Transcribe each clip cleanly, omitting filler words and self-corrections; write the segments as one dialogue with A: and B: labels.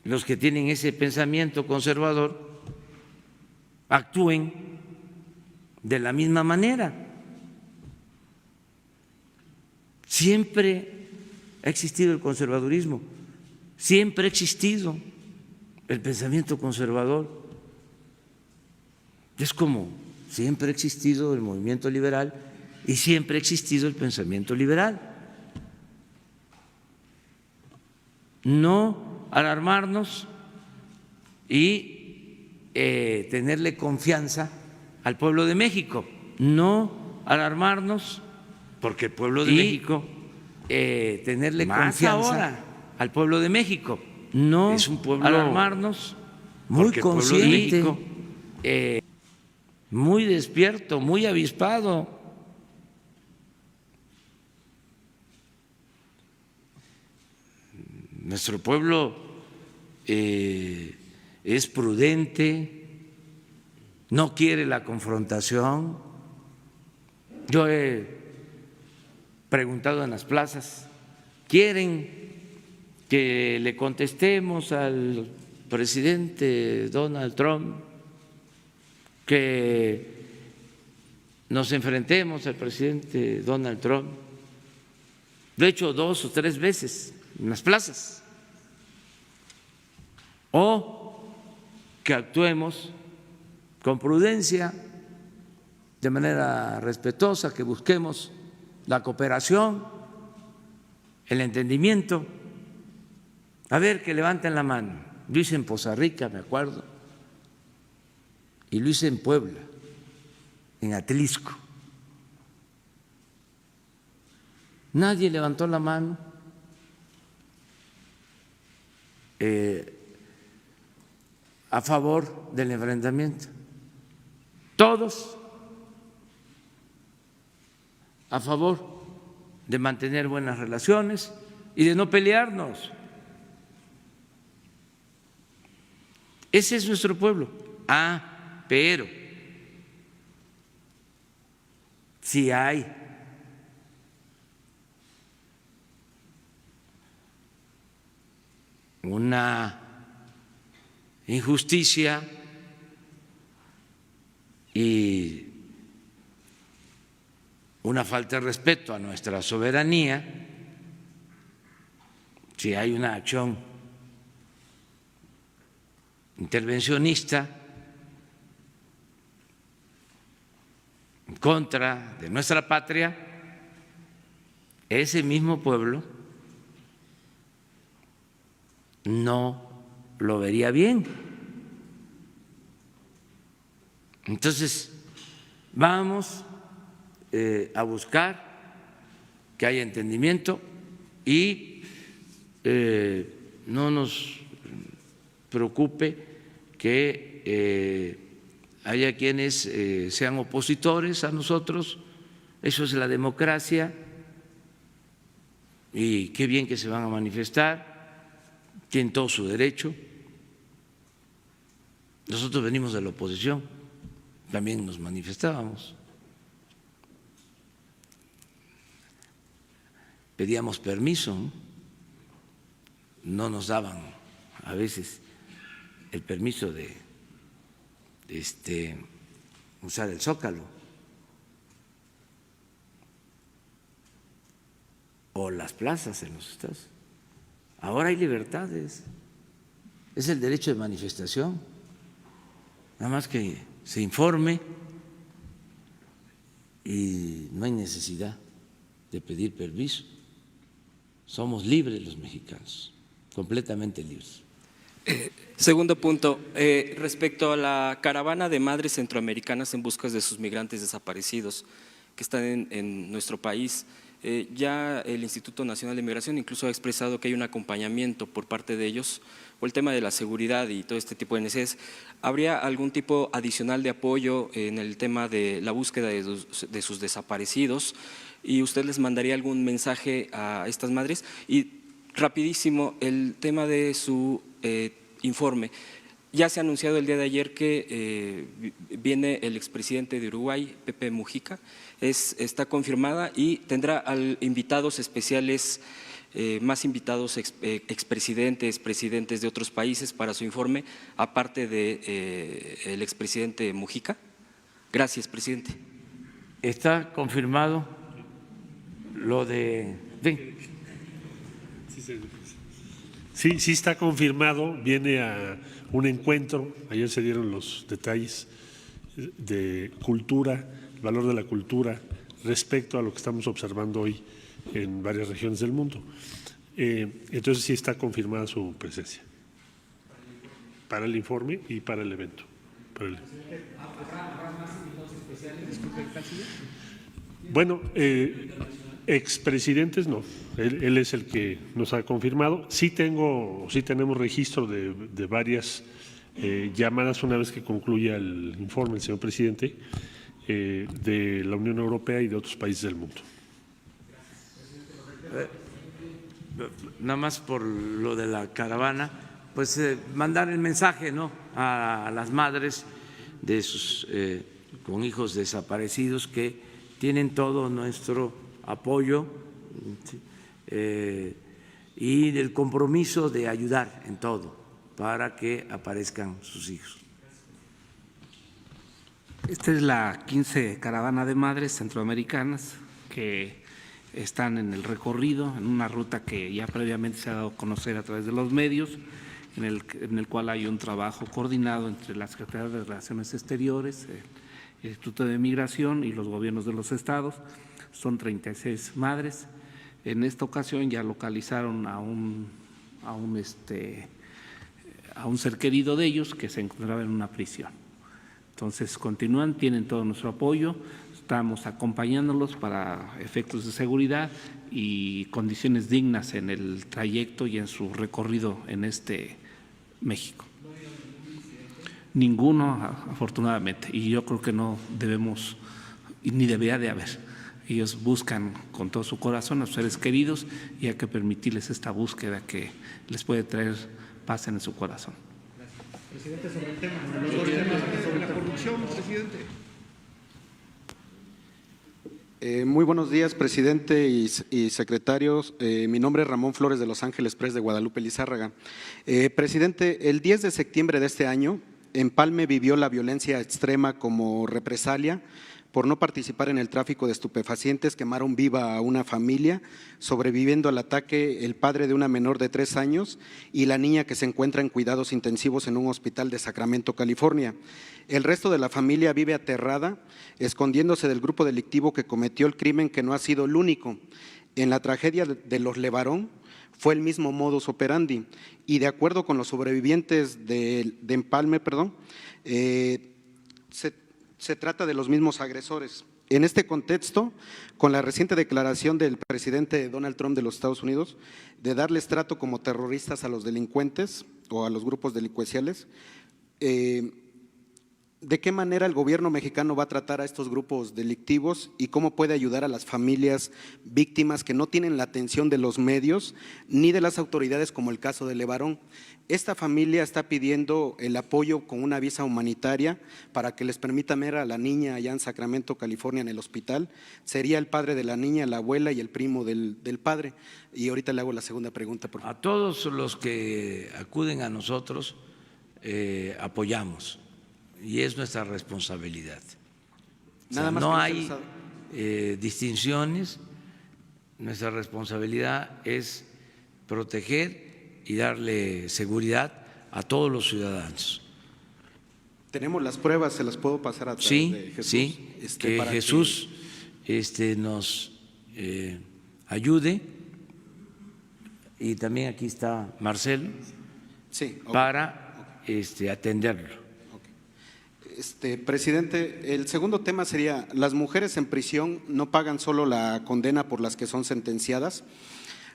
A: los que tienen ese pensamiento conservador actúen de la misma manera. Siempre ha existido el conservadurismo, siempre ha existido el pensamiento conservador. Es como siempre ha existido el movimiento liberal y siempre ha existido el pensamiento liberal. No alarmarnos y tenerle confianza al pueblo de México, no alarmarnos, porque el pueblo de México tenerle confianza al pueblo de México, no es un pueblo alarmarnos, muy consciente, muy despierto, muy avispado. Nuestro pueblo es prudente, no quiere la confrontación. Yo he preguntado en las plazas, ¿quieren que le contestemos al presidente Donald Trump, que nos enfrentemos al presidente Donald Trump? Lo he hecho 2 o 3 veces en las plazas. O que actuemos con prudencia, de manera respetuosa, que busquemos la cooperación, el entendimiento. A ver, que levanten la mano. Lo hice en Poza Rica, me acuerdo, y lo hice en Puebla, en Atlisco. Nadie levantó la mano a favor del enfrentamiento. Todos a favor de mantener buenas relaciones y de no pelearnos. Ese es nuestro pueblo. Pero si hay una injusticia y una falta de respeto a nuestra soberanía, si hay una acción intervencionista en contra de nuestra patria, ese mismo pueblo no lo vería bien. Entonces, vamos a buscar que haya entendimiento y no nos preocupe que haya quienes sean opositores a nosotros. Eso es la democracia y qué bien que se van a manifestar, tienen todo su derecho. Nosotros venimos de la oposición, también nos manifestábamos, pedíamos permiso, no nos daban a veces el permiso de usar el Zócalo o las plazas en los estados. Ahora hay libertades, es el derecho de manifestación, nada más que se informe y no hay necesidad de pedir permiso. Somos libres los mexicanos, completamente libres.
B: Segundo punto, respecto a la caravana de madres centroamericanas en busca de sus migrantes desaparecidos que están en nuestro país, ya el Instituto Nacional de Migración incluso ha expresado que hay un acompañamiento por parte de ellos por el tema de la seguridad y todo este tipo de necesidades. ¿Habría algún tipo adicional de apoyo en el tema de la búsqueda de sus desaparecidos? ¿Y usted les mandaría algún mensaje a estas madres? Y rapidísimo, el tema de su informe. Ya se ha anunciado el día de ayer que viene el expresidente de Uruguay, Pepe Mujica, está confirmada y tendrá invitados especiales más invitados expresidentes, presidentes de otros países para su informe, aparte de el expresidente Mujica? Gracias, presidente.
A: ¿Está confirmado lo de…
C: Sí está confirmado, viene a un encuentro, ayer se dieron los detalles de cultura, el valor de la cultura respecto a lo que estamos observando hoy en varias regiones del mundo. Entonces sí está confirmada su presencia para el informe y para el evento. Bueno, expresidentes no, él es el que nos ha confirmado. Sí tenemos registro de varias llamadas una vez que concluya el informe el señor presidente de la Unión Europea y de otros países del mundo.
A: Nada más por lo de la caravana, pues mandar el mensaje, ¿no?, a las madres de sus con hijos desaparecidos que tienen todo nuestro apoyo y el compromiso de ayudar en todo para que aparezcan sus hijos.
D: Esta es la 15 caravana de madres centroamericanas que están en el recorrido, en una ruta que ya previamente se ha dado a conocer a través de los medios, en el cual hay un trabajo coordinado entre la Secretaría de Relaciones Exteriores, el Instituto de Migración y los gobiernos de los estados. Son 36 madres. En esta ocasión ya localizaron a un ser querido de ellos que se encontraba en una prisión. Entonces continúan, tienen todo nuestro apoyo, estamos acompañándolos para efectos de seguridad y condiciones dignas en el trayecto y en su recorrido en México. Ninguno, afortunadamente, y yo creo que no debemos, ni debería de haber. Ellos buscan con todo su corazón a sus seres queridos y hay que permitirles esta búsqueda que les puede traer paz en su corazón.
E: Presidente, sobre el tema, los dos temas sobre la corrupción, presidente.
F: Muy buenos días, presidente y secretarios. Mi nombre es Ramón Flores de Los Ángeles Press de Guadalupe Lizárraga. Presidente, el 10 de septiembre de este año, Empalme vivió la violencia extrema como represalia por no participar en el tráfico de estupefacientes. Quemaron viva a una familia, sobreviviendo al ataque el padre de una menor de 3 años y la niña que se encuentra en cuidados intensivos en un hospital de Sacramento, California. El resto de la familia vive aterrada, escondiéndose del grupo delictivo que cometió el crimen, que no ha sido el único. En la tragedia de los Levarón fue el mismo modus operandi y de acuerdo con los sobrevivientes de Empalme, se trata de los mismos agresores. En este contexto, con la reciente declaración del presidente Donald Trump de los Estados Unidos de darles trato como terroristas a los delincuentes o a los grupos delincuenciales, ¿de qué manera el gobierno mexicano va a tratar a estos grupos delictivos y cómo puede ayudar a las familias víctimas que no tienen la atención de los medios ni de las autoridades, como el caso de Levarón? Esta familia está pidiendo el apoyo con una visa humanitaria para que les permitan ver a la niña allá en Sacramento, California, en el hospital. Sería el padre de la niña, la abuela y el primo del padre. Y ahorita le hago la segunda pregunta, por favor.
A: A todos los que acuden a nosotros apoyamos y es nuestra responsabilidad.
F: Nada más
A: no
F: que
A: hay distinciones, nuestra responsabilidad es proteger y darle seguridad a todos los ciudadanos.
F: Tenemos las pruebas, se las puedo pasar a través de Jesús.
A: Sí, que Jesús nos ayude, y también aquí está Marcelo,
F: sí, okay,
A: para atenderlo.
F: Presidente, el segundo tema sería: las mujeres en prisión no pagan solo la condena por las que son sentenciadas,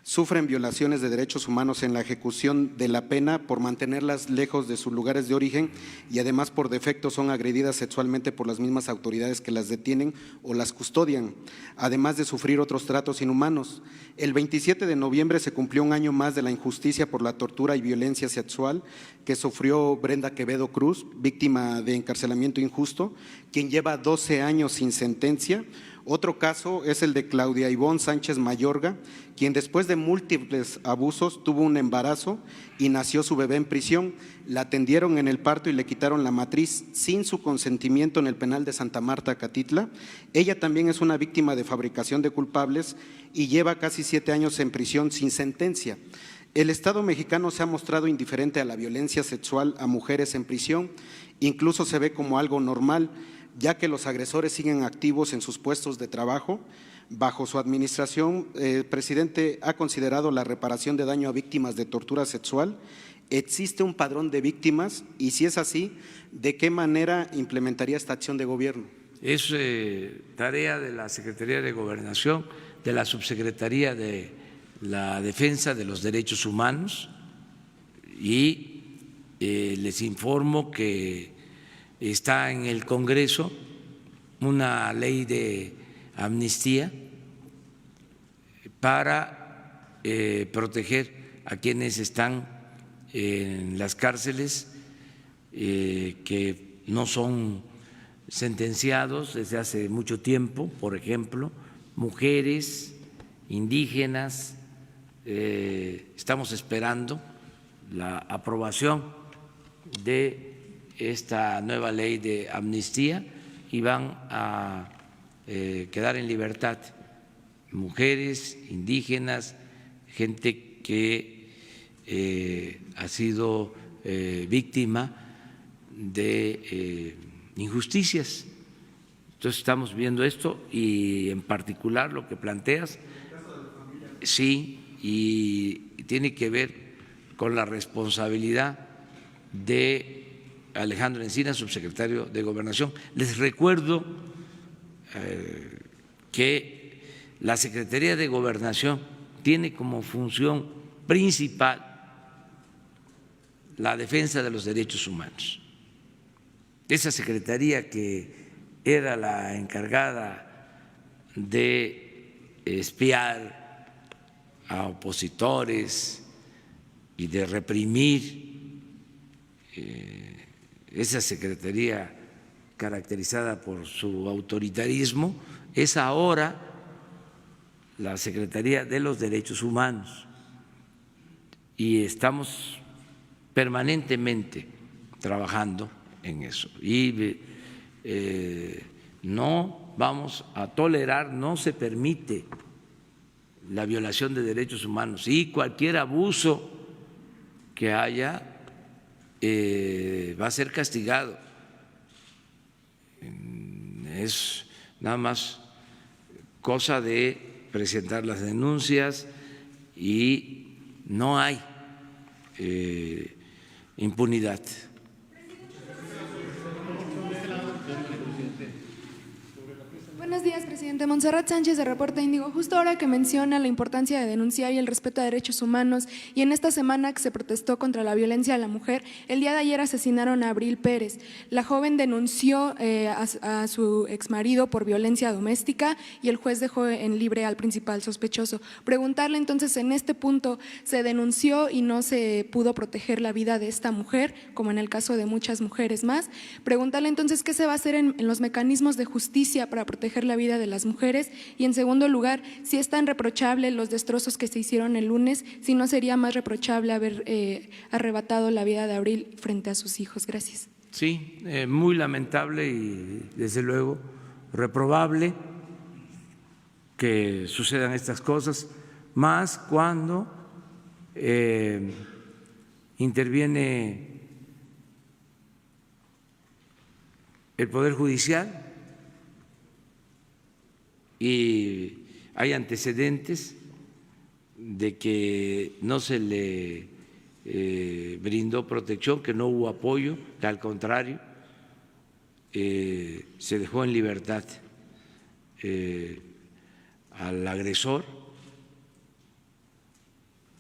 F: sufren violaciones de derechos humanos en la ejecución de la pena por mantenerlas lejos de sus lugares de origen y además por defecto son agredidas sexualmente por las mismas autoridades que las detienen o las custodian, además de sufrir otros tratos inhumanos. El 27 de noviembre se cumplió un año más de la injusticia por la tortura y violencia sexual que sufrió Brenda Quevedo Cruz, víctima de encarcelamiento injusto, quien lleva 12 años sin sentencia. Otro caso es el de Claudia Ivonne Sánchez Mayorga, quien después de múltiples abusos tuvo un embarazo y nació su bebé en prisión. La atendieron en el parto y le quitaron la matriz sin su consentimiento en el penal de Santa Marta, Catitla. Ella también es una víctima de fabricación de culpables y lleva casi 7 años en prisión sin sentencia. El Estado mexicano se ha mostrado indiferente a la violencia sexual a mujeres en prisión, incluso se ve como algo normal, ya que los agresores siguen activos en sus puestos de trabajo. Bajo su administración, el presidente ha considerado la reparación de daño a víctimas de tortura sexual. ¿Existe un padrón de víctimas? Y si es así, ¿de qué manera implementaría esta acción de gobierno?
A: Es tarea de la Secretaría de Gobernación, de la Subsecretaría de la Defensa de los Derechos Humanos, y les informo que está en el Congreso una ley de amnistía para proteger a quienes están en las cárceles, que no son sentenciados desde hace mucho tiempo, por ejemplo, mujeres, indígenas. Estamos esperando la aprobación de esta nueva ley de amnistía y van a quedar en libertad mujeres, indígenas, gente que ha sido víctima de injusticias. Entonces estamos viendo esto y en particular lo que planteas, sí, y tiene que ver con la responsabilidad de Alejandro Encinas, subsecretario de Gobernación. Les recuerdo que la Secretaría de Gobernación tiene como función principal la defensa de los derechos humanos. Esa secretaría, que era la encargada de espiar a opositores y de reprimir, esa secretaría caracterizada por su autoritarismo, es ahora la Secretaría de los Derechos Humanos, y estamos permanentemente trabajando en eso. Y no vamos a tolerar, no se permite la violación de derechos humanos, y cualquier abuso que haya va a ser castigado. Es nada más cosa de presentar las denuncias y no hay impunidad.
G: Buenos días, presidente. Montserrat Sánchez, de Reporte Índigo. Justo ahora que menciona la importancia de denunciar y el respeto a derechos humanos, y en esta semana que se protestó contra la violencia a la mujer, el día de ayer asesinaron a Abril Pérez. La joven denunció a su exmarido por violencia doméstica y el juez dejó en libre al principal sospechoso. Preguntarle entonces, en este punto, ¿se denunció y no se pudo proteger la vida de esta mujer, como en el caso de muchas mujeres más? Preguntarle entonces, ¿qué se va a hacer en los mecanismos de justicia para proteger la vida de las mujeres? Y en segundo lugar, si es tan reprochable los destrozos que se hicieron el lunes, si no sería más reprochable haber arrebatado la vida de Abril frente a sus hijos. Gracias.
A: Sí, muy lamentable y desde luego reprobable que sucedan estas cosas, más cuando interviene el Poder Judicial y hay antecedentes de que no se le brindó protección, que no hubo apoyo, que al contrario se dejó en libertad al agresor.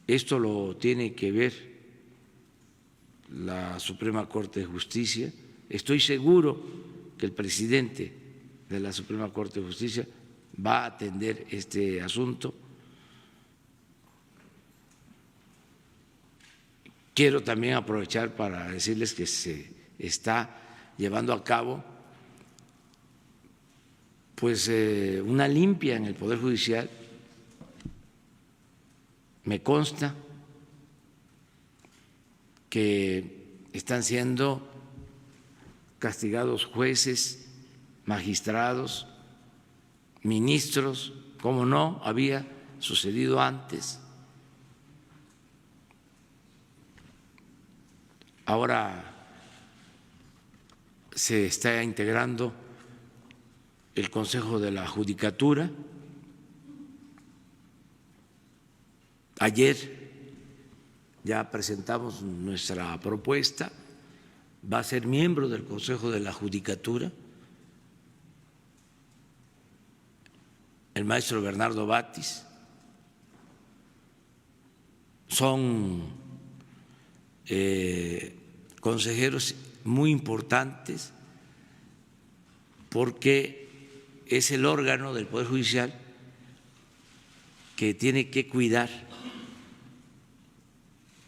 A: Esto lo tiene que ver la Suprema Corte de Justicia. Estoy seguro que el presidente de la Suprema Corte de Justicia va a atender este asunto. Quiero también aprovechar para decirles que se está llevando a cabo pues una limpia en el Poder Judicial. Me consta que están siendo castigados jueces, magistrados, ministros, como no había sucedido antes. Ahora se está integrando el Consejo de la Judicatura. Ayer ya presentamos nuestra propuesta, va a ser miembro del Consejo de la Judicatura el maestro Bernardo Batis. Son consejeros muy importantes porque es el órgano del Poder Judicial que tiene que cuidar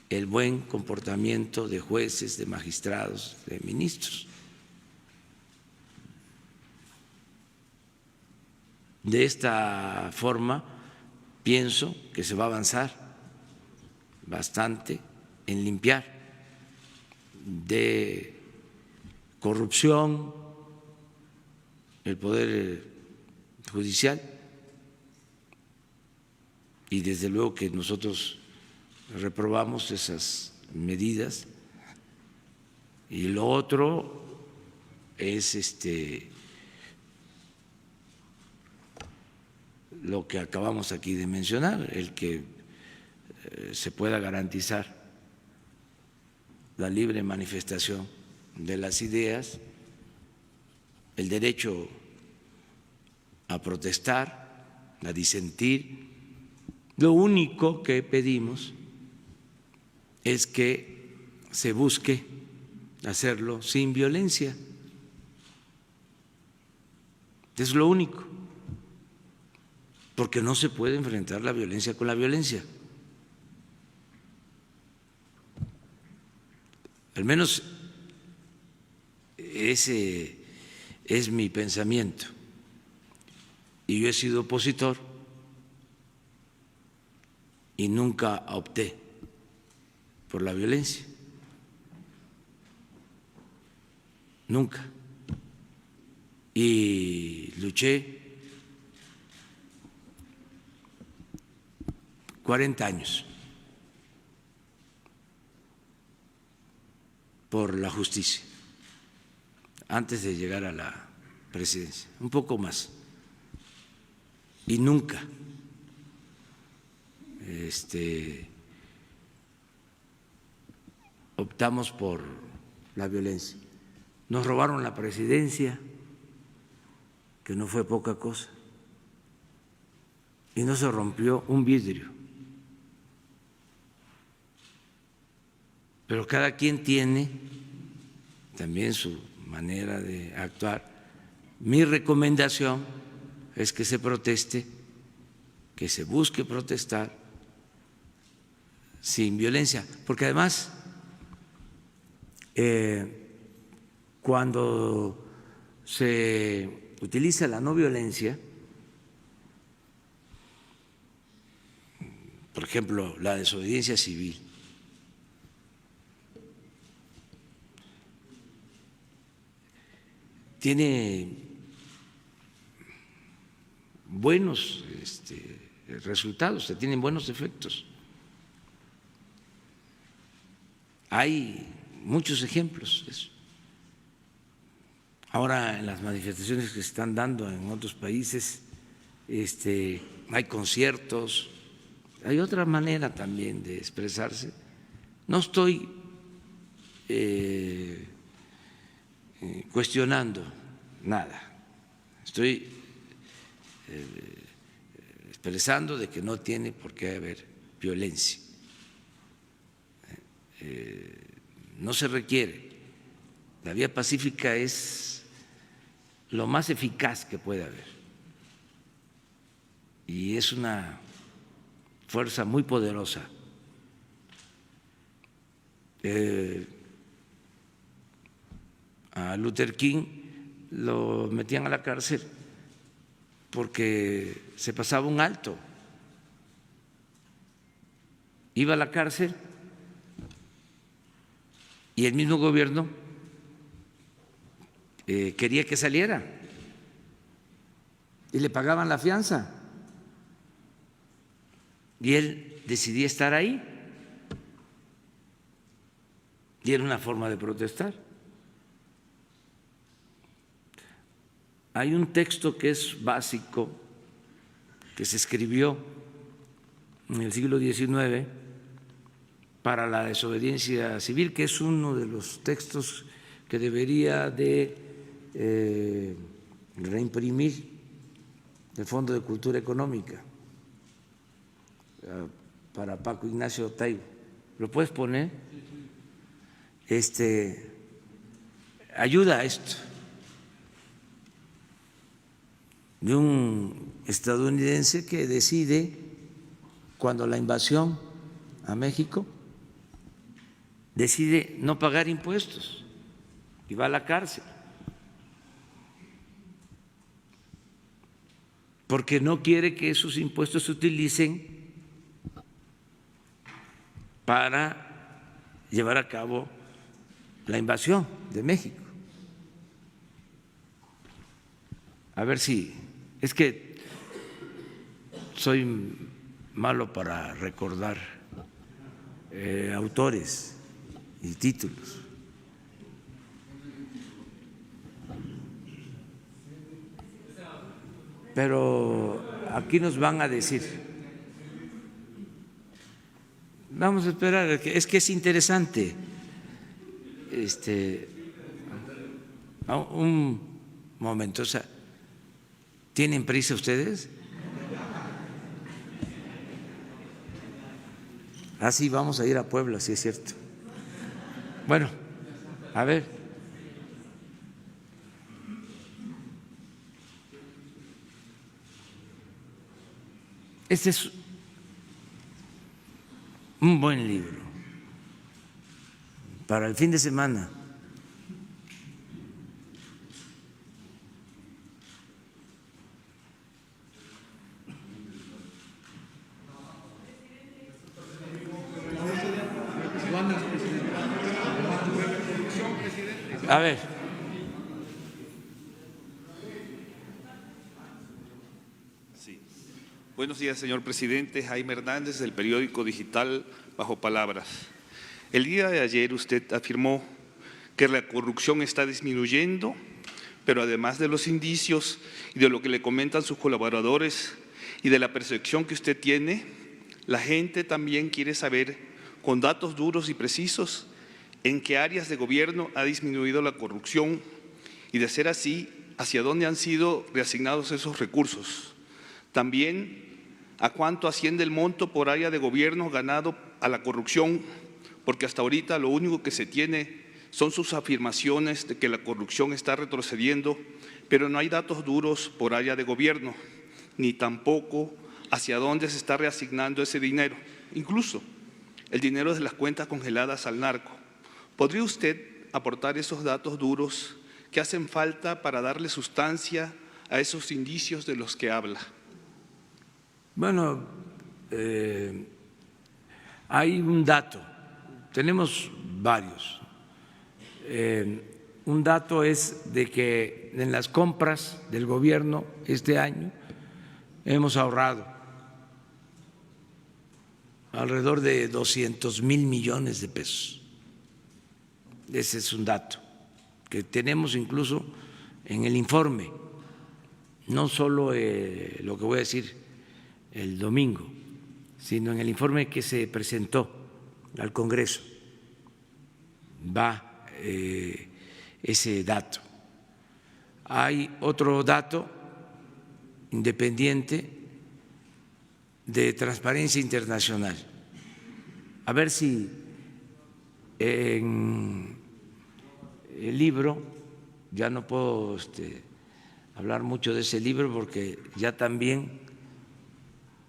A: el buen comportamiento de jueces, de magistrados, de ministros. De esta forma, pienso que se va a avanzar bastante en limpiar de corrupción el Poder Judicial, y desde luego que nosotros reprobamos esas medidas. Y lo otro es lo que acabamos aquí de mencionar, el que se pueda garantizar la libre manifestación de las ideas, el derecho a protestar, a disentir. Lo único que pedimos es que se busque hacerlo sin violencia. Es lo único, porque no se puede enfrentar la violencia con la violencia. Al menos ese es mi pensamiento. Y yo he sido opositor y nunca opté por la violencia. Nunca. Y luché 40 años por la justicia antes de llegar a la presidencia, un poco más. Y nunca optamos por la violencia. Nos robaron la presidencia, que no fue poca cosa, y no se rompió un vidrio. Pero cada quien tiene también su manera de actuar. Mi recomendación es que se proteste, que se busque protestar sin violencia, porque además cuando se utiliza la no violencia, por ejemplo, la desobediencia civil, tiene buenos resultados, se tienen buenos efectos. Hay muchos ejemplos de eso. Ahora en las manifestaciones que se están dando en otros países, hay conciertos, hay otra manera también de expresarse. No estoy cuestionando nada, estoy expresando de que no tiene por qué haber violencia. No se requiere. La vía pacífica es lo más eficaz que puede haber y es una fuerza muy poderosa. A Luther King lo metían a la cárcel porque se pasaba un alto. Iba a la cárcel y el mismo gobierno quería que saliera y le pagaban la fianza y él decidía estar ahí y era una forma de protestar. Hay un texto que es básico, que se escribió en el siglo XIX para la desobediencia civil, que es uno de los textos que debería de reimprimir el Fondo de Cultura Económica para Paco Ignacio Taibo. ¿Lo puedes poner? Ayuda a esto de un estadounidense que decide, cuando la invasión a México, decide no pagar impuestos y va a la cárcel porque no quiere que esos impuestos se utilicen para llevar a cabo la invasión de México. A ver si, es que soy malo para recordar autores y títulos. Pero aquí nos van a decir. Vamos a esperar, es que es interesante. Un momento, o sea, ¿tienen prisa ustedes? Ah, sí, vamos a ir a Puebla, sí es cierto. Bueno, a ver. Este es un buen libro para el fin de semana. A ver.
H: Sí. Buenos días, señor presidente. Jaime Hernández, del periódico digital Bajo Palabras. El día de ayer usted afirmó que la corrupción está disminuyendo, pero además de los indicios y de lo que le comentan sus colaboradores y de la percepción que usted tiene, la gente también quiere saber, con datos duros y precisos, en qué áreas de gobierno ha disminuido la corrupción y, de ser así, hacia dónde han sido reasignados esos recursos. También, a cuánto asciende el monto por área de gobierno ganado a la corrupción, porque hasta ahorita lo único que se tiene son sus afirmaciones de que la corrupción está retrocediendo, pero no hay datos duros por área de gobierno, ni tampoco hacia dónde se está reasignando ese dinero, incluso el dinero de las cuentas congeladas al narco. ¿Podría usted aportar esos datos duros que hacen falta para darle sustancia a esos indicios de los que habla?
A: Bueno, hay un dato, tenemos varios. Un dato es de que en las compras del gobierno este año hemos ahorrado alrededor de 200,000 millones de pesos. Ese es un dato que tenemos incluso en el informe, no solo lo que voy a decir el domingo, sino en el informe que se presentó al Congreso. Va ese dato. Hay otro dato independiente de Transparencia Internacional. A ver si en el libro, ya no puedo hablar mucho de ese libro porque ya también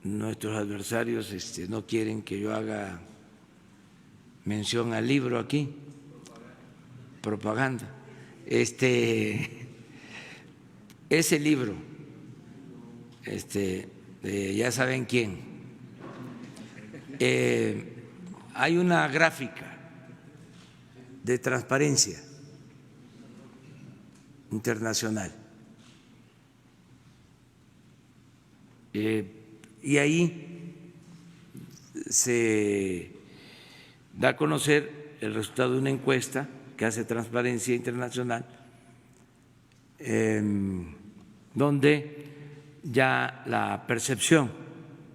A: nuestros adversarios no quieren que yo haga mención al libro aquí, propaganda. Ese libro ya saben quién. Hay una gráfica de Transparencia Internacional y ahí se da a conocer el resultado de una encuesta que hace Transparencia Internacional, donde ya la percepción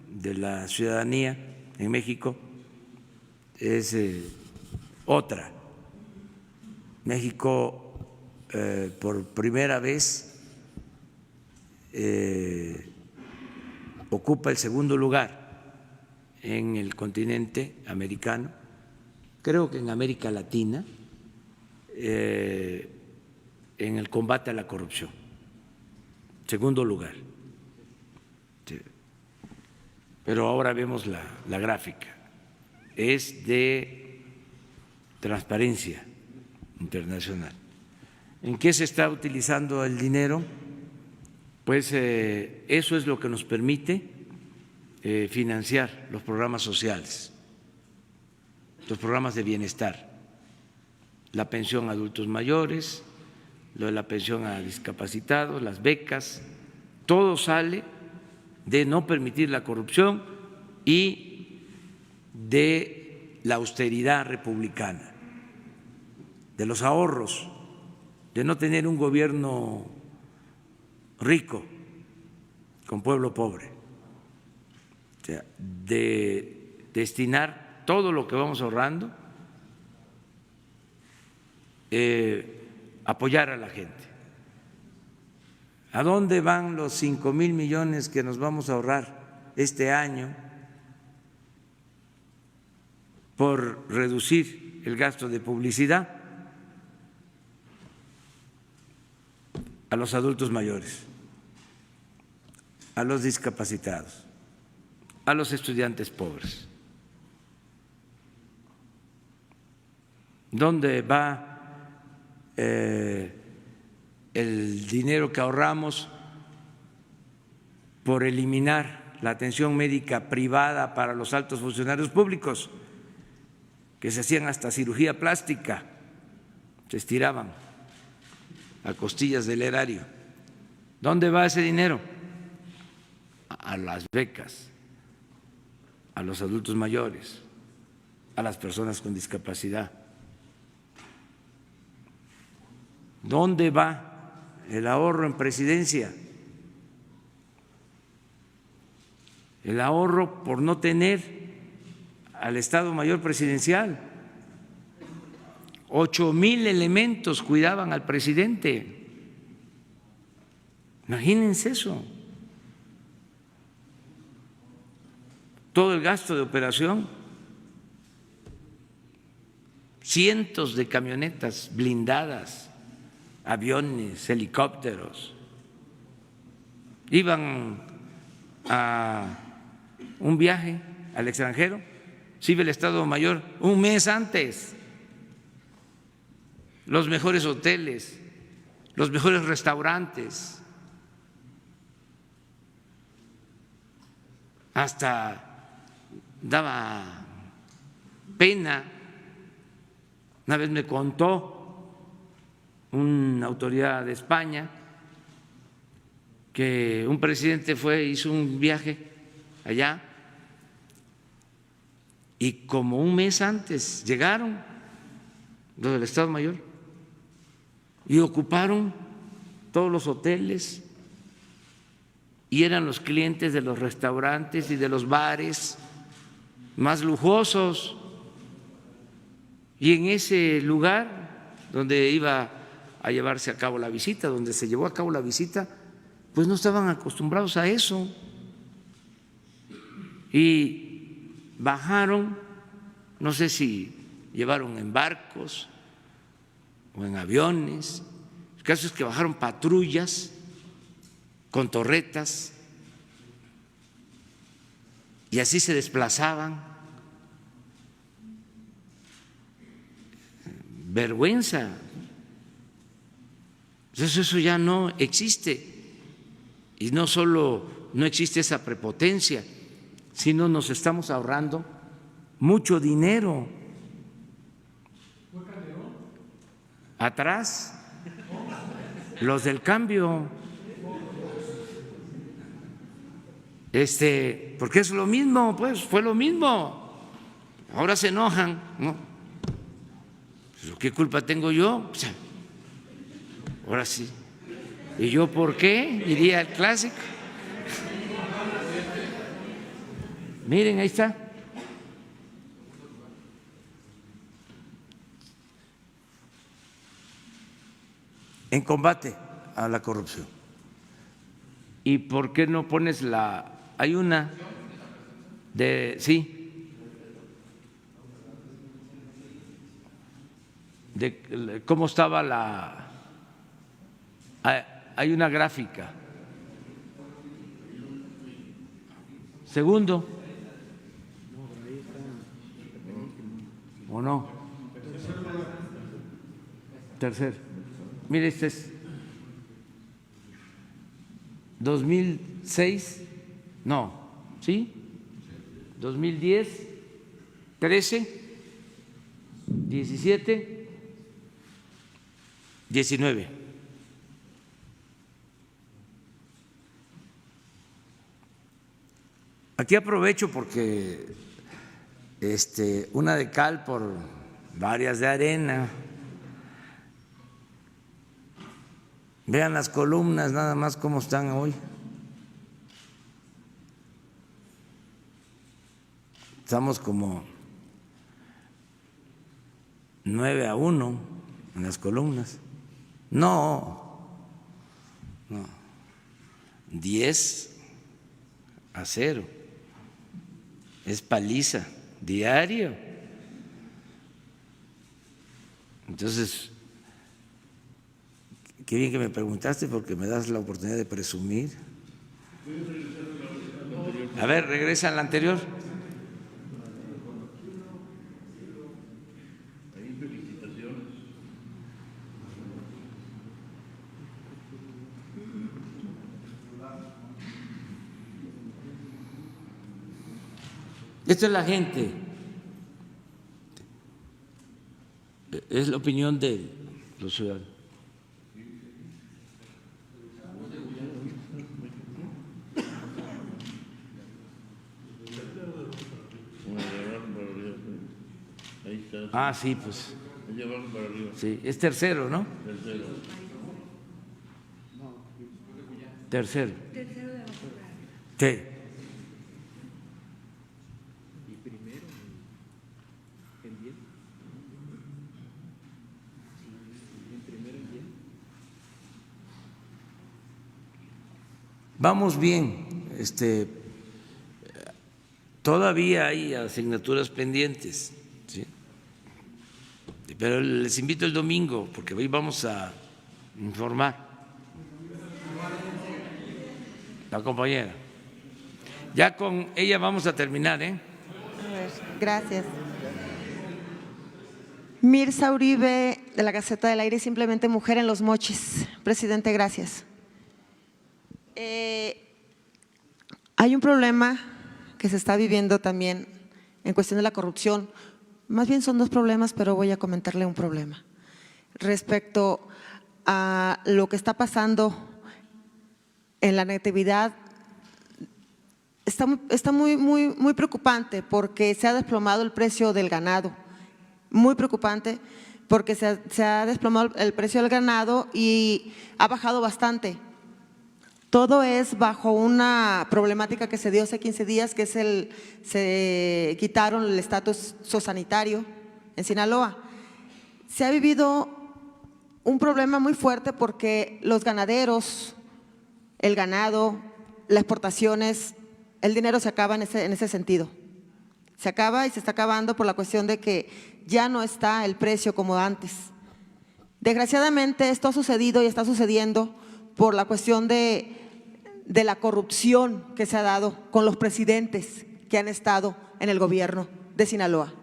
A: de la ciudadanía en México es otra. México por primera vez ocupa el segundo lugar en el continente americano, creo que en América Latina, en el combate a la corrupción. Segundo lugar. Pero ahora vemos la gráfica. Es de Transparencia Internacional. ¿En qué se está utilizando el dinero? Pues eso es lo que nos permite financiar los programas sociales, los programas de bienestar, la pensión a adultos mayores, lo de la pensión a discapacitados, las becas, todo sale de no permitir la corrupción y de la austeridad republicana, de los ahorros, de no tener un gobierno rico con pueblo pobre, o sea, de destinar todo lo que vamos ahorrando, apoyar a la gente. ¿A dónde van los 5,000 millones que nos vamos a ahorrar este año por reducir el gasto de publicidad? A los adultos mayores, a los discapacitados, a los estudiantes pobres. ¿Dónde va el dinero que ahorramos por eliminar la atención médica privada para los altos funcionarios públicos, que se hacían hasta cirugía plástica, se estiraban a costillas del erario? ¿Dónde va ese dinero? A las becas, a los adultos mayores, a las personas con discapacidad. ¿Dónde va el ahorro en presidencia? El ahorro por no tener al Estado Mayor Presidencial. 8,000 elementos cuidaban al presidente. Imagínense eso. Todo el gasto de operación, cientos de camionetas blindadas, aviones, helicópteros. Iban a un viaje al extranjero, se iba el Estado Mayor un mes antes. Los mejores hoteles, los mejores restaurantes, hasta daba pena. Una vez me contó una autoridad de España que un presidente hizo un viaje allá y como un mes antes llegaron los del Estado Mayor y ocuparon todos los hoteles y eran los clientes de los restaurantes y de los bares más lujosos. Y en ese lugar donde iba a llevarse a cabo la visita, donde se llevó a cabo la visita, pues no estaban acostumbrados a eso. Y bajaron, no sé si llevaron en barcos o en aviones, el caso es que bajaron patrullas con torretas y así se desplazaban. Vergüenza. Eso ya no existe. Y no solo no existe esa prepotencia, sino nos estamos ahorrando mucho dinero. Atrás, los del cambio, porque es lo mismo, pues fue lo mismo. Ahora se enojan, ¿no? ¿Qué culpa tengo yo? O sea, ahora sí. ¿Y yo por qué? Iría al clásico. Miren, ahí está. En combate a la corrupción. ¿Y por qué no pones hay una de, sí, de cómo estaba hay una gráfica. Segundo. ¿O no? Tercero. Mire, este es 2006, no, ¿sí? 2010, 13, 17, 19. Aquí aprovecho porque una de cal por varias de arena. Vean las columnas nada más cómo están hoy. Estamos como 9-1 en las columnas. No, 10-0. Es paliza diario. Entonces, qué bien que me preguntaste porque me das la oportunidad de presumir. A ver, regresa a la anterior. Esto es la gente, es la opinión de los ciudadanos. Ah, sí, pues. Sí, es tercero, ¿no? Tercero. Sí. Vamos bien, todavía hay asignaturas pendientes, ¿sí? Pero les invito el domingo porque hoy vamos a informar. La compañera. Ya con ella vamos a terminar, ¿eh?
I: A ver, gracias. Mirza Uribe, de la Gaceta del Aire, simplemente mujer en Los Mochis. Presidente, gracias. Hay un problema que se está viviendo también en cuestión de la corrupción. Más bien son dos problemas, pero voy a comentarle un problema. Respecto a lo que está pasando en la natividad, está muy preocupante porque se ha desplomado el precio del ganado. Muy preocupante porque se ha desplomado el precio del ganado y ha bajado bastante. Todo es bajo una problemática que se dio hace 15 días, que es se quitaron el estatus zoosanitario en Sinaloa. Se ha vivido un problema muy fuerte porque los ganaderos, el ganado, las exportaciones, el dinero se acaba en ese sentido. Se acaba y se está acabando por la cuestión de que ya no está el precio como antes. Desgraciadamente esto ha sucedido y está sucediendo por la cuestión de la corrupción que se ha dado con los presidentes que han estado en el gobierno de Sinaloa,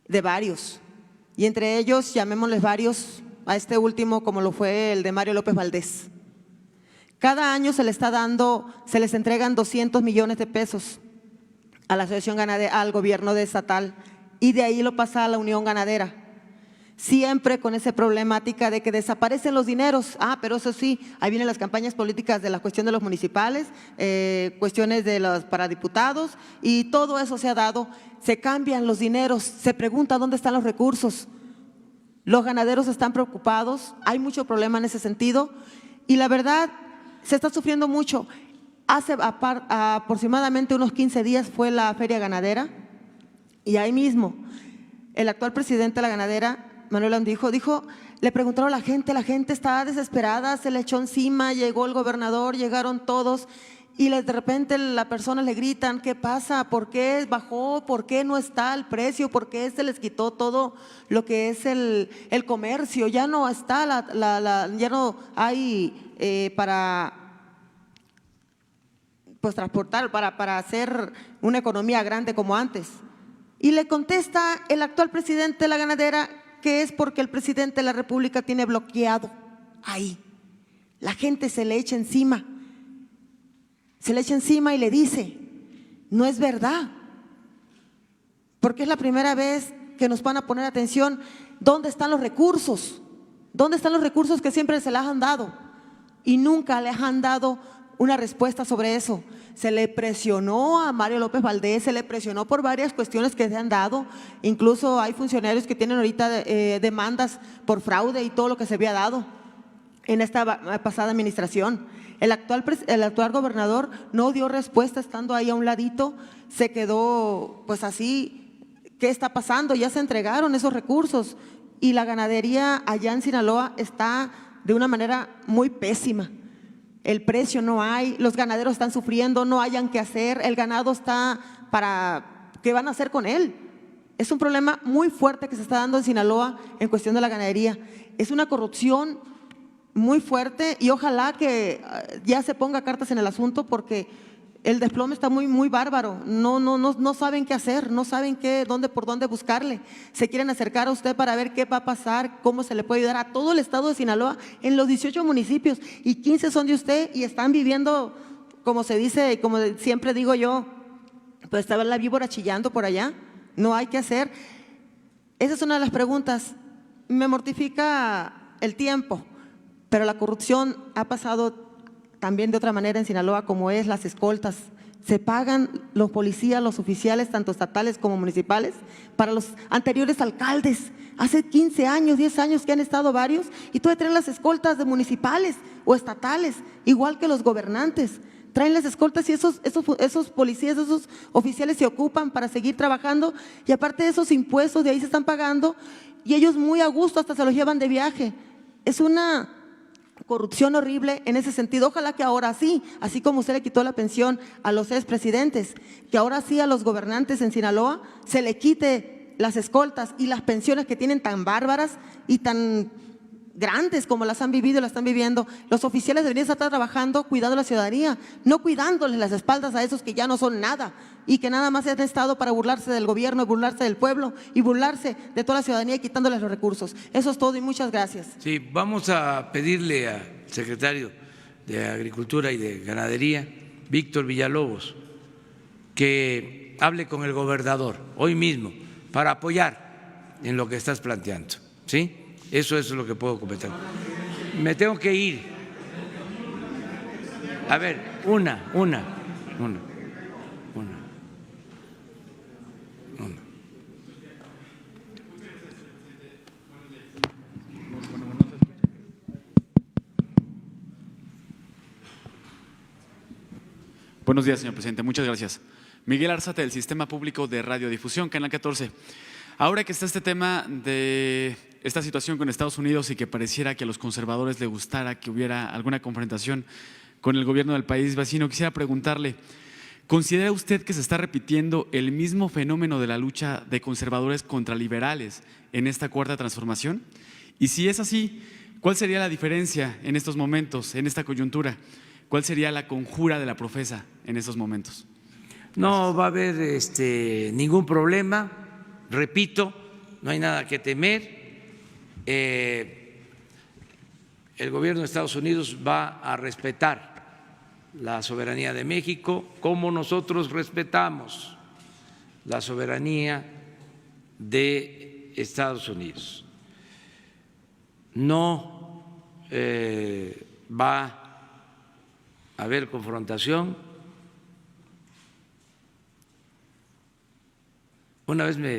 I: de varios, y entre ellos llamémosles varios a este último como lo fue el de Mario López Valdés. Cada año se les entregan 200 millones de pesos a la Asociación Ganadera, al gobierno estatal, y de ahí lo pasa a la Unión Ganadera. Siempre con esa problemática de que desaparecen los dineros. Pero eso sí, ahí vienen las campañas políticas de la cuestión de los municipales, cuestiones de los para diputados, y todo eso se ha dado. Se cambian los dineros, se pregunta dónde están los recursos. Los ganaderos están preocupados, hay mucho problema en ese sentido, y la verdad se está sufriendo mucho. Hace aproximadamente unos 15 días fue la feria ganadera, y ahí mismo el actual presidente de la ganadera, Manuel Andijo, le preguntaron a la gente está desesperada, se le echó encima, llegó el gobernador, llegaron todos, y de repente las personas le gritan: ¿qué pasa? ¿Por qué bajó? ¿Por qué no está el precio? ¿Por qué se les quitó todo lo que es el comercio? Ya no está, ya no hay para pues transportar, para hacer una economía grande como antes. Y le contesta el actual presidente de la ganadera que es porque el presidente de la República tiene bloqueado ahí. La gente se le echa encima y le dice: no es verdad, porque es la primera vez que nos van a poner atención. ¿Dónde están los recursos? ¿Dónde están los recursos que siempre se les han dado? Y nunca les han dado una respuesta sobre eso. Se le presionó a Mario López Valdés, se le presionó por varias cuestiones que se han dado. Incluso hay funcionarios que tienen ahorita demandas por fraude y todo lo que se había dado en esta pasada administración. El actual gobernador no dio respuesta, estando ahí a un ladito, se quedó pues así. ¿Qué está pasando? Ya se entregaron esos recursos, y la ganadería allá en Sinaloa está de una manera muy pésima. El precio no hay, los ganaderos están sufriendo, no hayan qué hacer, el ganado está para… ¿qué van a hacer con él? Es un problema muy fuerte que se está dando en Sinaloa en cuestión de la ganadería. Es una corrupción muy fuerte, y ojalá que ya se ponga cartas en el asunto, porque el desplome está muy bárbaro. No saben qué hacer, no saben por dónde buscarle. Se quieren acercar a usted para ver qué va a pasar, cómo se le puede ayudar a todo el estado de Sinaloa, en los 18 municipios, y 15 son de usted, y están viviendo, como se dice, como siempre digo yo, pues estaba la víbora chillando por allá. No hay que hacer. Esa es una de las preguntas. Me mortifica el tiempo, pero la corrupción ha pasado también de otra manera en Sinaloa, como es las escoltas. Se pagan los policías, los oficiales, tanto estatales como municipales, para los anteriores alcaldes. Hace 15 años, 10 años que han estado varios, y todavía traen las escoltas de municipales o estatales, igual que los gobernantes. Traen las escoltas, y esos policías, esos oficiales se ocupan para seguir trabajando, y aparte de esos impuestos, de ahí se están pagando, y ellos muy a gusto hasta se los llevan de viaje. Es una corrupción horrible en ese sentido. Ojalá que ahora sí, así como usted le quitó la pensión a los expresidentes, que ahora sí a los gobernantes en Sinaloa se le quite las escoltas y las pensiones que tienen tan bárbaras y tan grandes como las han vivido y las están viviendo. Los oficiales deberían estar trabajando cuidando a la ciudadanía, no cuidándoles las espaldas a esos que ya no son nada y que nada más han estado para burlarse del gobierno, burlarse del pueblo y burlarse de toda la ciudadanía y quitándoles los recursos. Eso es todo y muchas gracias.
A: Sí, vamos a pedirle al secretario de Agricultura y de Ganadería, Víctor Villalobos, que hable con el gobernador hoy mismo para apoyar en lo que estás planteando, ¿sí? Eso es lo que puedo comentar. Me tengo que ir. A ver, una.
J: Buenos días, señor presidente. Muchas gracias. Miguel Arzate, del Sistema Público de Radiodifusión, Canal 14. Ahora que está este tema de esta situación con Estados Unidos y que pareciera que a los conservadores les gustara que hubiera alguna confrontación con el gobierno del país vecino, quisiera preguntarle, ¿considera usted que se está repitiendo el mismo fenómeno de la lucha de conservadores contra liberales en esta cuarta transformación? Y si es así, ¿cuál sería la diferencia en estos momentos, en esta coyuntura? ¿Cuál sería la conjura de la profesa en estos momentos?
A: No va a haber ningún problema, repito, no hay nada que temer. El gobierno de Estados Unidos va a respetar la soberanía de México, como nosotros respetamos la soberanía de Estados Unidos. No va a haber confrontación. Una vez me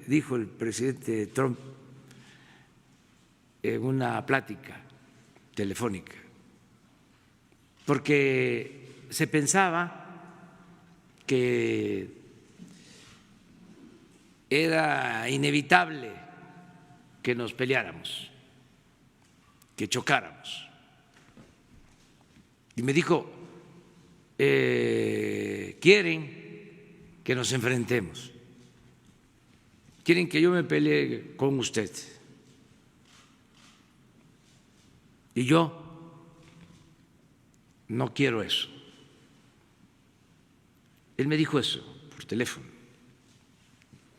A: dijo el presidente Trump en una plática telefónica, porque se pensaba que era inevitable que nos peleáramos, que chocáramos. Y me dijo, quieren que nos enfrentemos, quieren que yo me pelee con usted. Y yo no quiero eso. Él me dijo eso por teléfono.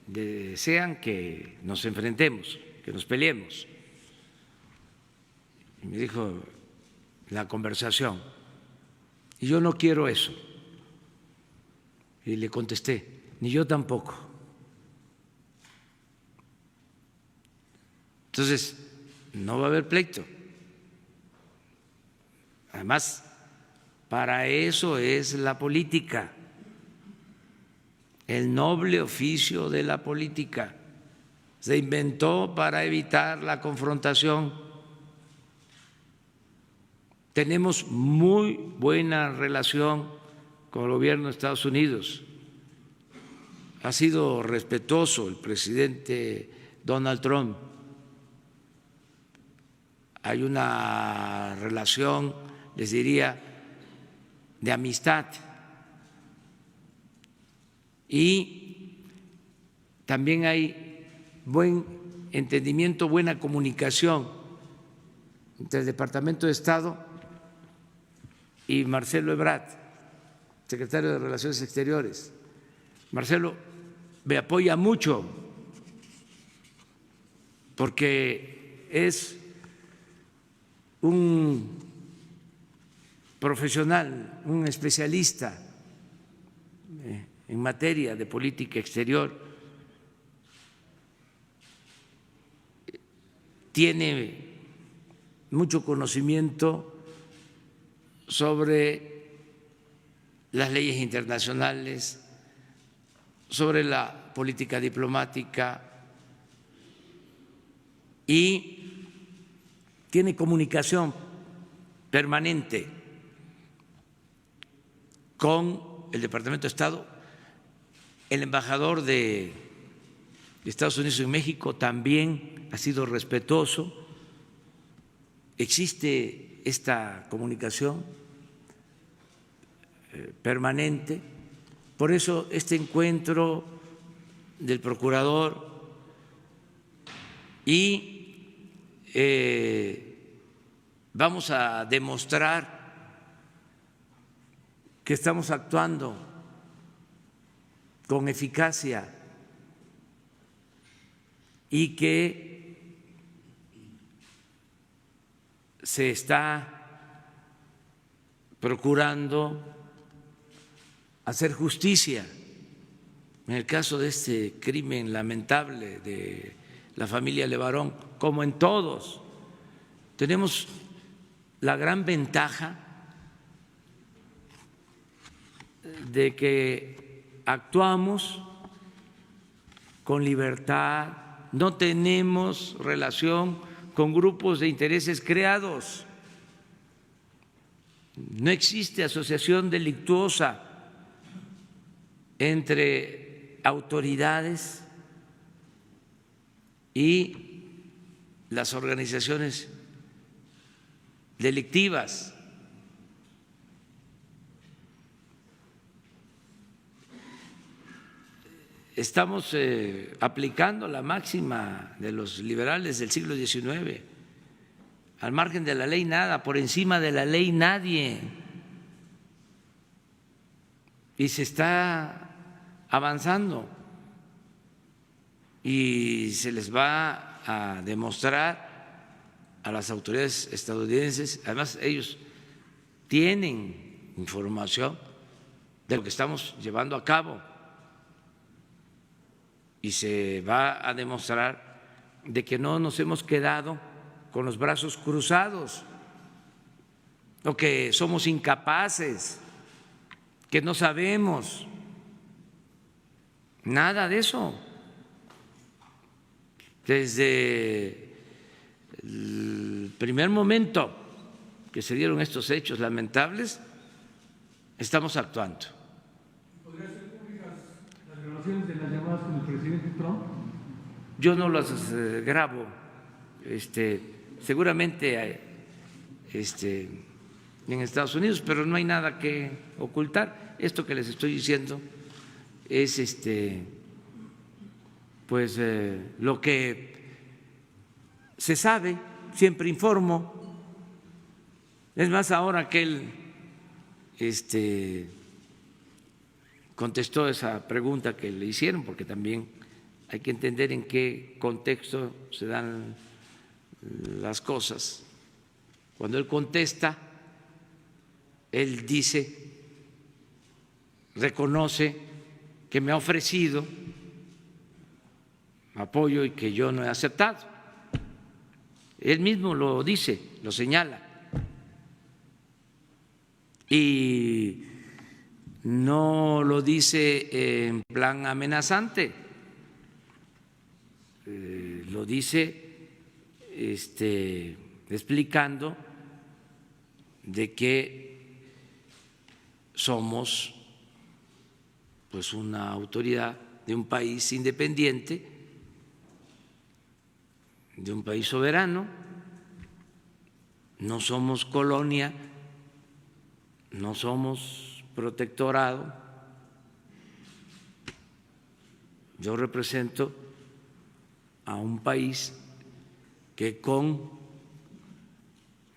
A: Desean que nos enfrentemos, que nos peleemos. Y me dijo en la conversación, y yo no quiero eso. Y le contesté, ni yo tampoco. Entonces, no va a haber pleito. Además, para eso es la política, el noble oficio de la política. Se inventó para evitar la confrontación. Tenemos muy buena relación con el gobierno de Estados Unidos. Ha sido respetuoso el presidente Donald Trump. Hay una relación, les diría, de amistad. Y también hay buen entendimiento, buena comunicación entre el Departamento de Estado y Marcelo Ebrard, secretario de Relaciones Exteriores. Marcelo me apoya mucho porque es un profesional, un especialista en materia de política exterior, tiene mucho conocimiento sobre las leyes internacionales, sobre la política diplomática y tiene comunicación permanente con el Departamento de Estado. El embajador de Estados Unidos en México también ha sido respetuoso. Existe esta comunicación permanente. Por eso este encuentro del procurador y vamos a demostrar que estamos actuando con eficacia y que se está procurando hacer justicia en el caso de este crimen lamentable de la familia Levarón, como en todos. Tenemos la gran ventaja de que actuamos con libertad, no tenemos relación con grupos de intereses creados, no existe asociación delictuosa entre autoridades y las organizaciones delictivas. Estamos aplicando la máxima de los liberales del siglo XIX, al margen de la ley nada, por encima de la ley nadie. Y se está avanzando y se les va a demostrar a las autoridades estadounidenses, además ellos tienen información de lo que estamos llevando a cabo y se va a demostrar de que no nos hemos quedado con los brazos cruzados o que somos incapaces, que no sabemos. Nada de eso. Desde el primer momento que se dieron estos hechos lamentables, estamos actuando.
E: ¿Podrían ser públicas las grabaciones de las llamadas con el presidente Trump?
A: Yo no las grabo. Seguramente en Estados Unidos, pero no hay nada que ocultar. Esto que les estoy diciendo es pues lo que se sabe, siempre informo. Es más, ahora que él contestó esa pregunta que le hicieron, porque también hay que entender en qué contexto se dan las cosas. Cuando él contesta, él dice, reconoce que me ha ofrecido apoyo y que yo no he aceptado. Él mismo lo dice, lo señala. Y no lo dice en plan amenazante, lo dice explicando de que somos pues una autoridad de un país independiente, de un país soberano, no somos colonia, no somos protectorado. Yo represento a un país que con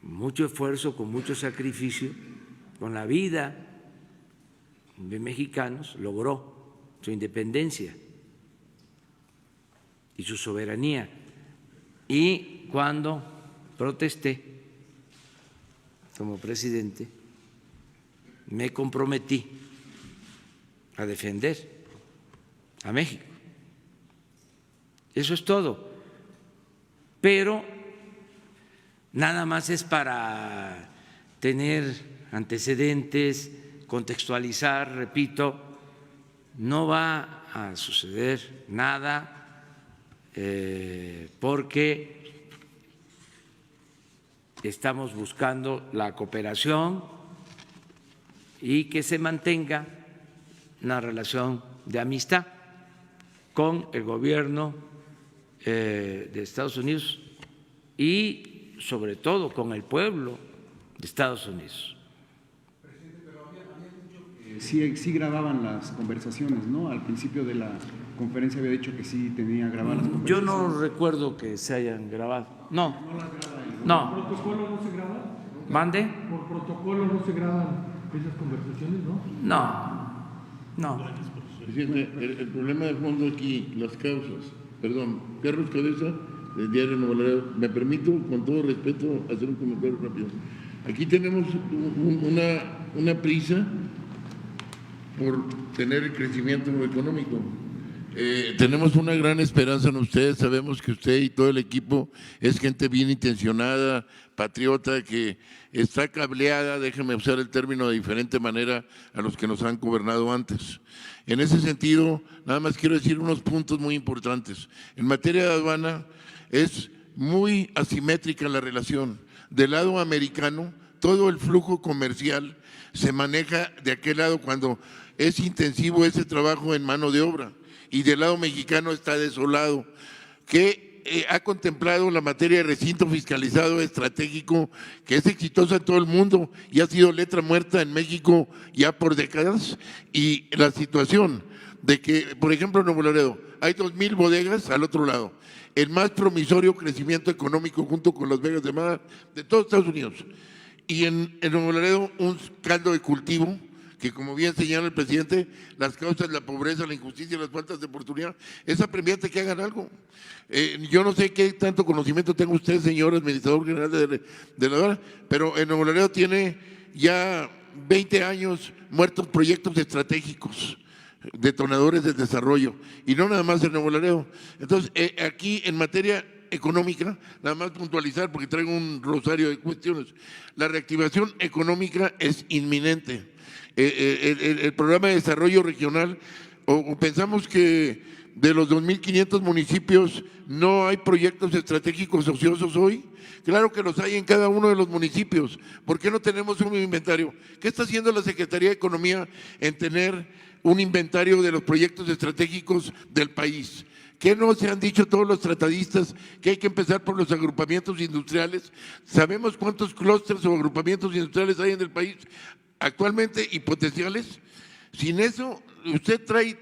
A: mucho esfuerzo, con mucho sacrificio, con la vida de mexicanos, logró su independencia y su soberanía. Y cuando protesté como presidente, me comprometí a defender a México. Eso es todo. Pero nada más es para tener antecedentes, contextualizar, repito, no va a suceder nada porque estamos buscando la cooperación y que se mantenga una relación de amistad con el gobierno de Estados Unidos y sobre todo con el pueblo de Estados Unidos.
E: Presidente, pero había dicho que sí grababan las conversaciones, ¿no? Al principio de la conferencia había dicho que sí tenía grabadas las conversaciones.
A: Yo no recuerdo que se hayan grabado. No.
E: ¿No las graba ahí?
A: No.
E: ¿Por protocolo no se graba?
A: ¿Mande?
E: ¿Por protocolo no se graban esas conversaciones, no?
A: No.
K: Presidente, el problema de fondo aquí, las causas. Perdón, Carlos Cabeza, del diario Nuevo Laredo. Me permito, con todo respeto, hacer un comentario rápido. Aquí tenemos una prisa por tener el crecimiento económico. Tenemos una gran esperanza en ustedes, sabemos que usted y todo el equipo es gente bien intencionada, patriota, que está cableada, déjeme usar el término de diferente manera a los que nos han gobernado antes. En ese sentido, nada más quiero decir unos puntos muy importantes. En materia de aduana es muy asimétrica la relación. Del lado americano, todo el flujo comercial se maneja de aquel lado cuando es intensivo ese trabajo en mano de obra. Y del lado mexicano está desolado, que ha contemplado la materia de recinto fiscalizado estratégico, que es exitosa en todo el mundo y ha sido letra muerta en México ya por décadas, y la situación de que, por ejemplo, en Nuevo Laredo hay 2,000 bodegas al otro lado, el más promisorio crecimiento económico junto con Las Vegas de Nevada de todos Estados Unidos, y en Nuevo Laredo un caldo de cultivo que, como bien señala el presidente, las causas, la pobreza, la injusticia, las faltas de oportunidad, es apremiante que hagan algo. Yo no sé qué tanto conocimiento tenga usted, señor administrador general de la aduana, pero en Nuevo Laredo tiene ya 20 años muertos proyectos estratégicos, detonadores del desarrollo, y no nada más en Nuevo Laredo. Entonces, aquí en materia económica, nada más puntualizar porque traigo un rosario de cuestiones, la reactivación económica es inminente. El programa de desarrollo regional, o pensamos que de los 2.500 municipios no hay proyectos estratégicos ociosos hoy. Claro que los hay en cada uno de los municipios. ¿Por qué no tenemos un inventario? ¿Qué está haciendo la Secretaría de Economía en tener un inventario de los proyectos estratégicos del país? ¿Qué no se han dicho todos los tratadistas que hay que empezar por los agrupamientos industriales? ¿Sabemos cuántos clústeres o agrupamientos industriales hay en el país actualmente y potenciales? Sin eso, usted trae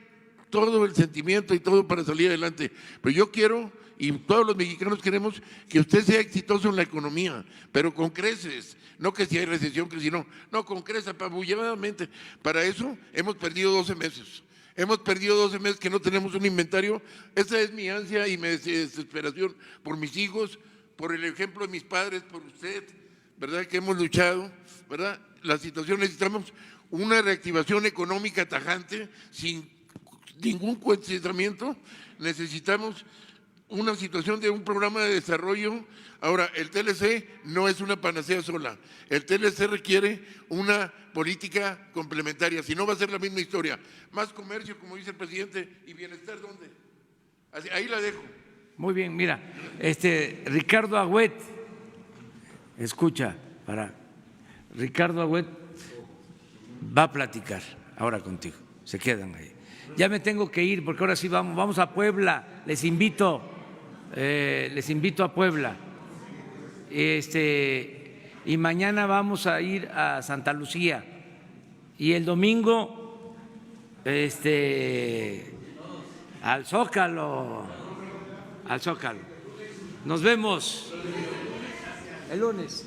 K: todo el sentimiento y todo para salir adelante. Pero yo quiero, y todos los mexicanos queremos, que usted sea exitoso en la economía, pero con creces, no que si hay recesión, que si no, no, con creces, apabulladamente. Para eso hemos perdido 12 meses. Hemos perdido 12 meses que no tenemos un inventario. Esa es mi ansia y mi desesperación por mis hijos, por el ejemplo de mis padres, por usted, ¿verdad? Que hemos luchado, ¿verdad? La situación, necesitamos una reactivación económica tajante, sin ningún cuestionamiento. Necesitamos una situación de un programa de desarrollo. Ahora, el TLC no es una panacea sola. El TLC requiere una política complementaria, si no va a ser la misma historia. Más comercio, como dice el presidente, y bienestar, ¿dónde? Ahí la dejo.
A: Muy bien, mira, Ricardo Agüet, escucha, Ricardo Agüet va a platicar ahora contigo, se quedan ahí. Ya me tengo que ir porque ahora sí vamos a Puebla, les invito a Puebla. Y mañana vamos a ir a Santa Lucía y el domingo al Zócalo. Nos vemos el lunes.